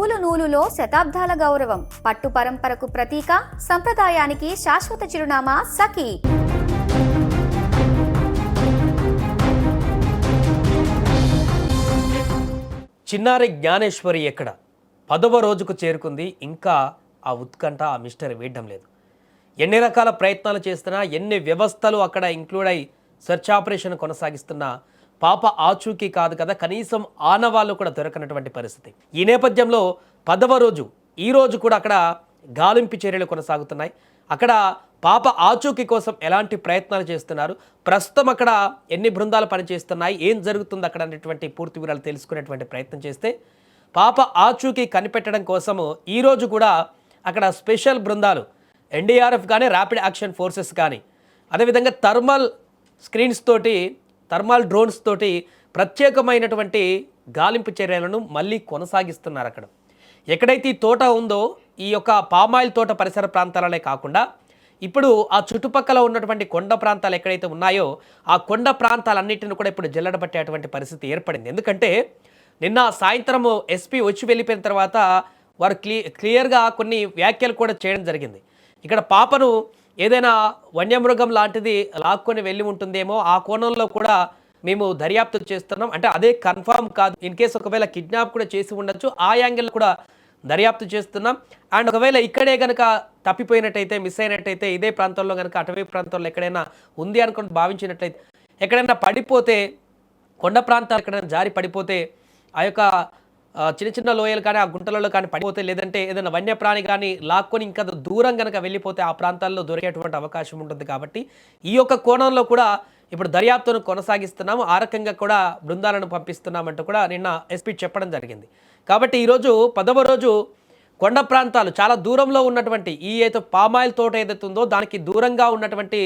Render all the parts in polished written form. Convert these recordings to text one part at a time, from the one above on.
నూలు నూలులో శతాబ్దాల గౌరవం, పట్టు పరంపరకు ప్రతీక, సంప్రదాయానికి శాశ్వత చిరునామా సఖీ. చిన్నారి జ్ఞానేశ్వరి ఎక్కడ 10వ రోజుకు చేరుకుంది. ఇంకా ఆ ఉత్కంఠ, ఆ మిస్టరీ వేయడం లేదు. ఎన్ని రకాల ప్రయత్నాలు చేస్తున్నా, ఎన్ని వ్యవస్థలు అక్కడ ఇంక్లూడ్ అయి సెర్చ్ ఆపరేషన్ కొనసాగిస్తున్నా పాప ఆచూకీ కాదు కదా, కనీసం ఆనవాళ్ళు కూడా దొరకనటువంటి పరిస్థితి. ఈ నేపథ్యంలో 10వ రోజు ఈ రోజు కూడా అక్కడ గాలింపు చర్యలు కొనసాగుతున్నాయి. అక్కడ పాప ఆచూకీ కోసం ఎలాంటి ప్రయత్నాలు చేస్తున్నారు, ప్రస్తుతం అక్కడ ఎన్ని బృందాలు పనిచేస్తున్నాయి, ఏం జరుగుతుంది అక్కడ అనేటువంటి పూర్తి వివరాలు తెలుసుకునేటువంటి ప్రయత్నం చేస్తే, పాప ఆచూకీ కనిపెట్టడం కోసము ఈరోజు కూడా అక్కడ స్పెషల్ బృందాలు ఎన్డీఆర్ఎఫ్ కానీ, ర్యాపిడ్ యాక్షన్ ఫోర్సెస్ కానీ, అదేవిధంగా థర్మల్ స్క్రీన్స్ తోటి, థర్మల్ డ్రోన్స్ తోటి ప్రత్యేకమైనటువంటి గాలింపు చర్యలను మళ్ళీ కొనసాగిస్తున్నారు. అక్కడ ఎక్కడైతే ఈ తోట ఉందో, ఈ యొక్క పామాయిల్ తోట పరిసర ప్రాంతాలనే కాకుండా ఇప్పుడు ఆ చుట్టుపక్కల ఉన్నటువంటి కొండ ప్రాంతాలు ఎక్కడైతే ఉన్నాయో ఆ కొండ ప్రాంతాలన్నింటిని కూడా ఇప్పుడు జల్లెడబట్టేటువంటి పరిస్థితి ఏర్పడింది. ఎందుకంటే నిన్న సాయంత్రము ఎస్పీ వచ్చి వెళ్ళిపోయిన తర్వాత వారు క్లియర్గా కొన్ని వ్యాఖ్యలు కూడా చేయడం జరిగింది. ఇక్కడ పాపను ఏదైనా వన్యమృగం లాంటిది లాక్కొని వెళ్ళి ఉంటుందేమో, ఆ కోణంలో కూడా మేము దర్యాప్తు చేస్తున్నాం. అంటే అదే కన్ఫర్మ్ కాదు, ఇన్ కేసు ఒకవేళ కిడ్నాప్ కూడా చేసి ఉండొచ్చు, ఆ యాంగిల్ కూడా దర్యాప్తు చేస్తున్నాం. అండ్ ఒకవేళ ఇక్కడే కనుక తప్పిపోయినట్టయితే, మిస్ అయినట్టయితే, ఇదే ప్రాంతంలో కనుక అటవీ ప్రాంతంలో ఎక్కడైనా ఉంది అనుకుని భావించినట్లయితే, ఎక్కడైనా పడిపోతే, కొండ ప్రాంతాలు ఎక్కడైనా జారి పడిపోతే, ఆ యొక్క చిన్న చిన్న లోయలు కానీ, ఆ గుంటలలో కానీ పడిపోతే, లేదంటే ఏదైనా వన్యప్రాణి కానీ లాక్కొని ఇంకా దూరం కనుక వెళ్ళిపోతే ఆ ప్రాంతాల్లో దొరికేటువంటి అవకాశం ఉంటుంది. కాబట్టి ఈ యొక్క కోణంలో కూడా ఇప్పుడు దర్యాప్తును కొనసాగిస్తున్నాము, ఆ రకంగా కూడా బృందాలను పంపిస్తున్నామంటూ కూడా నిన్న ఎస్పీ చెప్పడం జరిగింది. కాబట్టి ఈరోజు 10వ రోజు కొండ ప్రాంతాలు చాలా దూరంలో ఉన్నటువంటి ఈ అయితే పామాయిల్ తోట ఏదైతే ఉందో దానికి దూరంగా ఉన్నటువంటి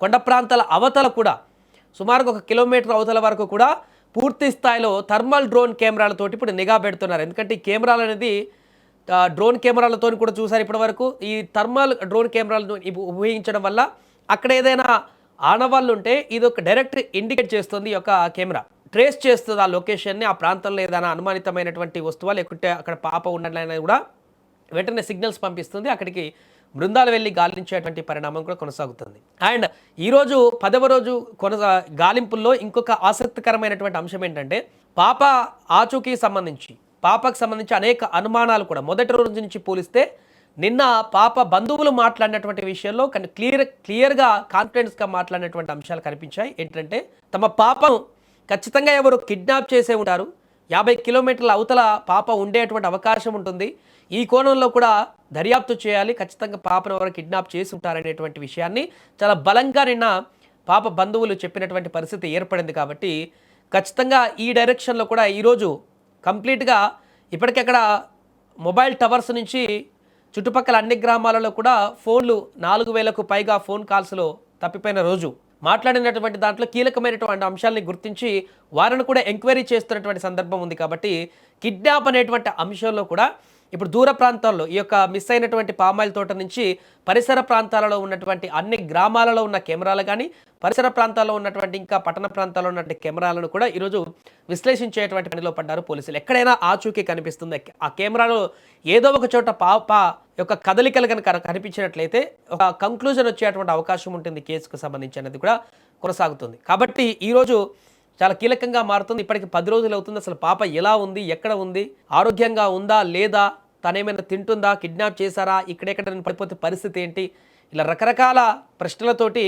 కొండ ప్రాంతాల అవతల కూడా సుమారుగా 1 కిలోమీటర్ అవతల వరకు కూడా పూర్తి స్థాయిలో థర్మల్ డ్రోన్ కెమెరాలతోటి ఇప్పుడు నిఘా పెడుతున్నారు. ఎందుకంటే ఈ కెమెరాలు అనేది డ్రోన్ కెమెరాలతో కూడా చూసారు ఇప్పటి వరకు. ఈ థర్మల్ డ్రోన్ కెమెరాలను ఉపయోగించడం వల్ల అక్కడ ఏదైనా ఆనవాళ్ళు ఉంటే ఇది ఒక డైరెక్ట్ ఇండికేట్ చేస్తుంది. ఈ యొక్క కెమెరా ట్రేస్ చేస్తుంది ఆ లొకేషన్ని, ఆ ప్రాంతంలో ఏదైనా అనుమానితమైనటువంటి వస్తువులు లేకుంటే అక్కడ పాప ఉన్నట్లయినా కూడా వెంటనే సిగ్నల్స్ పంపిస్తుంది. అక్కడికి బృందాలు వెళ్ళి గాలించేటువంటి పరిణామం కూడా కొనసాగుతుంది. అండ్ ఈరోజు 10వ రోజు గాలింపుల్లో ఇంకొక ఆసక్తికరమైనటువంటి అంశం ఏంటంటే, పాప ఆచూకీ పాపకు సంబంధించి అనేక అనుమానాలు కూడా మొదటి రోజు నుంచి పోలిస్తే నిన్న పాప బంధువులు మాట్లాడినటువంటి విషయంలో క్లియర్గా కాన్ఫిడెన్స్గా మాట్లాడినటువంటి అంశాలు కనిపించాయి. ఏంటంటే తమ పాపను ఖచ్చితంగా ఎవరు కిడ్నాప్ చేసే ఉంటారు, 50 కిలోమీటర్ల అవతల పాప ఉండేటువంటి అవకాశం ఉంటుంది, ఈ కోణంలో కూడా దర్యాప్తు చేయాలి, ఖచ్చితంగా పాపను ఎవరు కిడ్నాప్ చేసి ఉంటారనేటువంటి విషయాన్ని చాలా బలంగా నిన్న పాప బంధువులు చెప్పినటువంటి పరిస్థితి ఏర్పడింది. కాబట్టి ఖచ్చితంగా ఈ డైరెక్షన్లో కూడా ఈరోజు కంప్లీట్గా ఇప్పటికక్కడ మొబైల్ టవర్స్ నుంచి చుట్టుపక్కల అన్ని గ్రామాలలో కూడా ఫోన్లు 4000కు పైగా ఫోన్ కాల్స్లో తప్పిపోయిన రోజు మాట్లాడినటువంటి దాంట్లో కీలకమైనటువంటి అంశాలని గుర్తించి వారిని కూడా ఎంక్వైరీ చేస్తున్నటువంటి సందర్భం ఉంది. కాబట్టి కిడ్నాప్ అనేటువంటి అంశంలో కూడా ఇప్పుడు దూర ప్రాంతాల్లో ఈ యొక్క మిస్ అయినటువంటి పామాయిల్ తోట నుంచి పరిసర ప్రాంతాలలో ఉన్నటువంటి అన్ని గ్రామాలలో ఉన్న కెమెరాలు కానీ, పరిసర ప్రాంతాల్లో ఉన్నటువంటి ఇంకా పట్టణ ప్రాంతాల్లో ఉన్నటువంటి కెమెరాలను కూడా ఈరోజు విశ్లేషించేటువంటి పనిలో పడ్డారు పోలీసులు. ఎక్కడైనా ఆచూకీ కనిపిస్తుంది, ఆ కెమెరాలో ఏదో ఒక చోట పాప యొక్క కదలికలు కనుక కనిపించినట్లయితే ఒక కంక్లూజన్ వచ్చేటువంటి అవకాశం ఉంటుంది కేసుకు సంబంధించి అనేది కూడా కొనసాగుతుంది. కాబట్టి ఈరోజు చాలా కీలకంగా మారుతుంది. ఇప్పటికి 10 రోజులు అవుతుంది. అసలు పాప ఎలా ఉంది, ఎక్కడ ఉంది, ఆరోగ్యంగా ఉందా లేదా, తనేమైనా తింటుందా, కిడ్నాప్ చేశారా, ఇక్కడెక్కడ పడిపోతే పరిస్థితి ఏంటి, ఇలా రకరకాల ప్రశ్నలతోటి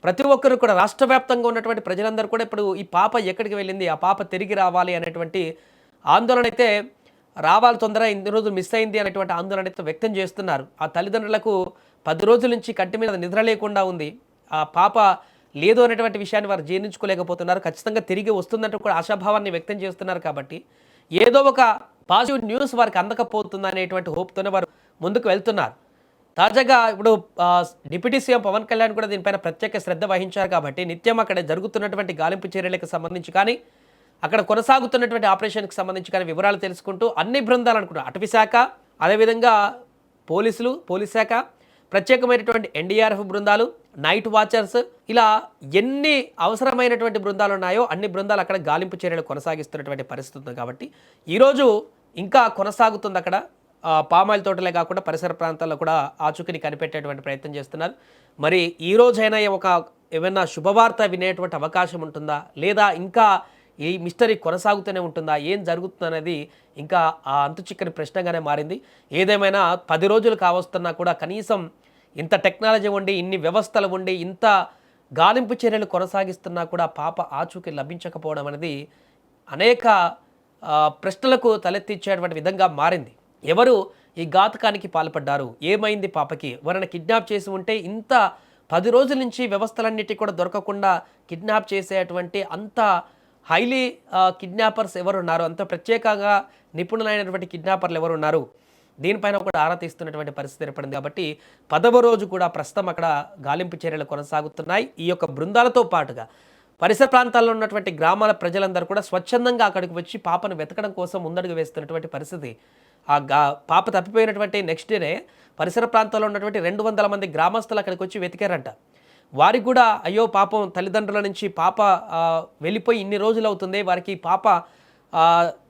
ప్రతి ఒక్కరు కూడా రాష్ట్ర వ్యాప్తంగా ఉన్నటువంటి ప్రజలందరూ కూడా ఇప్పుడు ఈ పాప ఎక్కడికి వెళ్ళింది, ఆ పాప తిరిగి రావాలి అనేటువంటి ఆందోళన అయితే, రావాలి తొందరగా, ఇన్ని రోజులు మిస్ అయింది అనేటువంటి ఆందోళన అయితే వ్యక్తం చేస్తున్నారు. ఆ తల్లిదండ్రులకు 10 రోజుల నుంచి కంటి మీద నిద్ర లేకుండా ఉంది, ఆ పాప లేదు అనేటువంటి విషయాన్ని వారు జీర్ణించుకోలేకపోతున్నారు. ఖచ్చితంగా తిరిగి వస్తుందంటూ కూడా ఆశాభావాన్ని వ్యక్తం చేస్తున్నారు. కాబట్టి ఏదో ఒక పాజిటివ్ న్యూస్ వారికి అందకపోతుంది అనేటువంటి హోప్తోనే వారు ముందుకు వెళ్తున్నారు. తాజాగా ఇప్పుడు డిప్యూటీ సీఎం పవన్ కళ్యాణ్ కూడా దీనిపైన ప్రత్యేక శ్రద్ధ వహించారు. కాబట్టి నిత్యం అక్కడ జరుగుతున్నటువంటి గాలింపు చర్యలకు సంబంధించి కానీ, అక్కడ కొనసాగుతున్నటువంటి ఆపరేషన్కి సంబంధించి కానీ వివరాలు తెలుసుకుంటూ అన్ని బృందాలు అనుకుంటున్నారు, అటవీ శాఖ, అదేవిధంగా పోలీస్ శాఖ, ప్రత్యేకమైనటువంటి ఎన్డీఆర్ఎఫ్ బృందాలు, నైట్ వాచర్స్, ఇలా ఎన్ని అవసరమైనటువంటి బృందాలు ఉన్నాయో అన్ని బృందాలు అక్కడ గాలింపు చర్యలు కొనసాగిస్తున్నటువంటి పరిస్థితి ఉంది. కాబట్టి ఈరోజు ఇంకా కొనసాగుతుంది అక్కడ. పామాయిల్ తోటలే కాకుండా పరిసర ప్రాంతాల్లో కూడా ఆచూకీని కనిపెట్టేటువంటి ప్రయత్నం చేస్తున్నారు. మరి ఈ రోజైనా ఏమైనా శుభవార్త వినేటువంటి అవకాశం ఉంటుందా, లేదా ఇంకా ఈ మిస్టరీ కొనసాగుతూనే ఉంటుందా, ఏం జరుగుతుందనేది ఇంకా ఆ అంతుచిక్కని ప్రశ్నగానే మారింది. ఏదేమైనా 10 రోజులు కావస్తున్నా కూడా కనీసం ఇంత టెక్నాలజీ ఉండి, ఇన్ని వ్యవస్థలు ఉండి, ఇంత గాలింపు చర్యలు కొనసాగిస్తున్నా కూడా పాప ఆచూకీ లభించకపోవడం అనేది అనేక ప్రశ్నలకు తలెత్తించేటువంటి విధంగా మారింది. ఎవరు ఈ ఘాతకానికి పాల్పడ్డారు, ఏమైంది పాపకి, ఎవరైనా కిడ్నాప్ చేసి ఉంటే ఇంత 10 రోజుల నుంచి వ్యవస్థలన్నిటి కూడా దొరకకుండా కిడ్నాప్ చేసేటువంటి అంత హైలీ కిడ్నాపర్స్ ఎవరున్నారు, అంత ప్రత్యేకంగా నిపుణులైనటువంటి కిడ్నాపర్లు ఎవరున్నారు, దీనిపైన కూడా ఆరా తీస్తున్నటువంటి పరిస్థితి ఏర్పడింది. కాబట్టి 10వ రోజు కూడా ప్రస్తుతం అక్కడ గాలింపు చర్యలు కొనసాగుతున్నాయి. ఈ యొక్క బృందాలతో పాటుగా పరిసర ప్రాంతాల్లో ఉన్నటువంటి గ్రామాల ప్రజలందరూ కూడా స్వచ్ఛందంగా అక్కడికి వచ్చి పాపను వెతకడం కోసం ముందడుగు వేస్తున్నటువంటి పరిస్థితి. పాప తప్పిపోయినటువంటి నెక్స్ట్ డేనే పరిసర ప్రాంతాల్లో ఉన్నటువంటి 200 మంది గ్రామస్తులు అక్కడికి వచ్చి వెతికారంట. వారికి కూడా అయ్యో పాపం తల్లిదండ్రుల నుంచి పాప వెళ్ళిపోయి ఇన్ని రోజులు అవుతుంది, వారికి పాప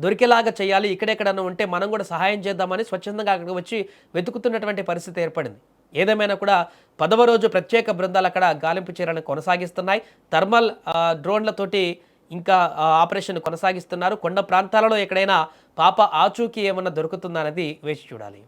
దొరికేలాగా చేయాలి, ఇక్కడెక్కడన్నా ఉంటే మనం కూడా సహాయం చేద్దామని స్వచ్ఛందంగా అక్కడికి వచ్చి వెతుకుతున్నటువంటి పరిస్థితి ఏర్పడింది. ఏదేమైనా కూడా 10వ రోజు ప్రత్యేక బృందాలు అక్కడ గాలింపు చర్యలను కొనసాగిస్తున్నాయి. థర్మల్ డ్రోన్లతోటి ఇంకా ఆపరేషన్ కొనసాగిస్తున్నారు. కొండ ప్రాంతాలలో ఎక్కడైనా పాప ఆచూకీ ఏమన్నా దొరుకుతుందా అనేది వేచి చూడాలి.